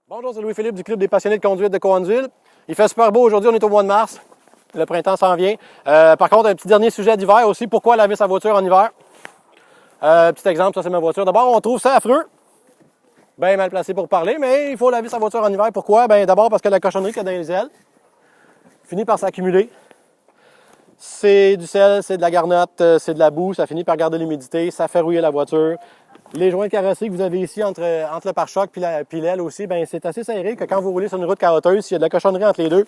Bonjour, c'est Louis-Philippe du Club des passionnés de conduite de Cowansville. Il fait super beau aujourd'hui, on est au mois de mars. Le printemps s'en vient. Par contre, un petit dernier sujet d'hiver aussi. Pourquoi laver sa voiture en hiver? Petit exemple, ça c'est ma voiture. D'abord, on trouve ça affreux. Bien mal placé pour parler, mais il faut laver sa voiture en hiver. Pourquoi? Bien d'abord parce que la cochonnerie qu'il y a dans les ailes finit par s'accumuler. C'est du sel, c'est de la garnotte, c'est de la boue, ça finit par garder l'humidité, ça fait rouiller la voiture. Les joints de carrosserie que vous avez ici entre le pare-choc puis l'aile aussi, ben c'est assez serré que quand vous roulez sur une route caroteuse, s'il y a de la cochonnerie entre les deux,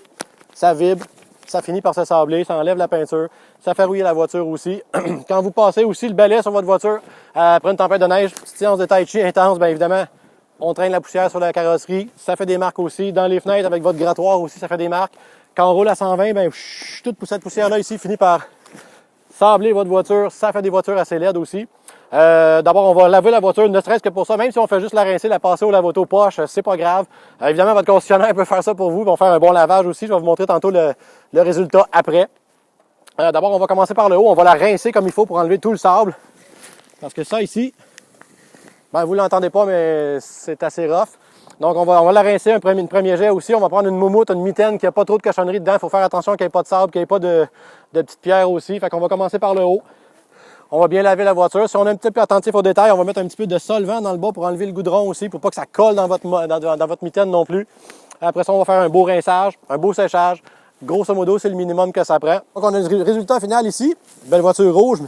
ça vibre, ça finit par se sabler, ça enlève la peinture, ça fait rouiller la voiture aussi. Quand vous passez aussi le balai sur votre voiture après une tempête de neige, petite séance de tai chi intense, bien évidemment, on traîne la poussière sur la carrosserie, ça fait des marques aussi. Dans les fenêtres avec votre grattoir aussi, ça fait des marques. Quand on roule à 120, bien, toute cette poussière-là ici finit par sabler votre voiture. Ça fait des voitures assez laides aussi. D'abord, on va laver la voiture, ne serait-ce que pour ça. Même si on fait juste la rincer, la passer au lave-auto poche, c'est pas grave. Évidemment, votre concessionnaire peut faire ça pour vous. Ils vont faire un bon lavage aussi. Je vais vous montrer tantôt le résultat après. D'abord, on va commencer par le haut. On va la rincer comme il faut pour enlever tout le sable. Parce que ça ici, ben, vous ne l'entendez pas, mais c'est assez rough. Donc, on va la rincer un premier jet aussi. On va prendre une moumoute, une mitaine qui n'a pas trop de cochonnerie dedans. Il faut faire attention qu'il n'y ait pas de sable, qu'il n'y ait pas de petites pierres aussi. Fait qu'on va commencer par le haut. On va bien laver la voiture. Si on est un petit peu attentif aux détails, on va mettre un petit peu de solvant dans le bas pour enlever le goudron aussi, pour pas que ça colle dans votre mitaine non plus. Après ça, on va faire un beau rinçage, un beau séchage. Grosso modo, c'est le minimum que ça prend. Donc, on a le résultat final ici. Belle voiture rouge.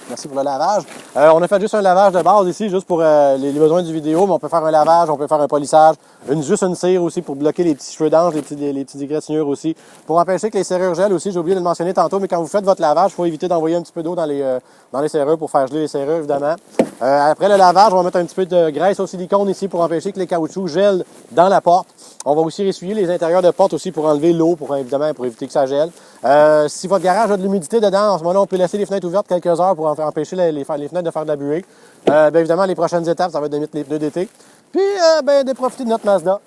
Merci pour le lavage. On a fait juste un lavage de base ici, juste pour les besoins du vidéo, mais on peut faire un lavage, on peut faire un polissage, juste une cire aussi pour bloquer les petits cheveux d'ange, les petites égratignures aussi. Pour empêcher que les serrures gèlent aussi, j'ai oublié de le mentionner tantôt, mais quand vous faites votre lavage, il faut éviter d'envoyer un petit peu d'eau dans les serrures pour faire geler les serrures, évidemment. Après le lavage, on va mettre un petit peu de graisse au silicone ici pour empêcher que les caoutchoucs gèlent dans la porte. On va aussi essuyer les intérieurs de porte aussi pour enlever l'eau, pour éviter que ça gèle. Si votre garage a de l'humidité dedans, en ce moment-là, on peut laisser les fenêtres ouvertes quelques heures pour empêcher les fenêtres de faire de la buée. Bien évidemment, les prochaines étapes, ça va être de mettre les pneus d'été. Puis, de profiter de notre Mazda.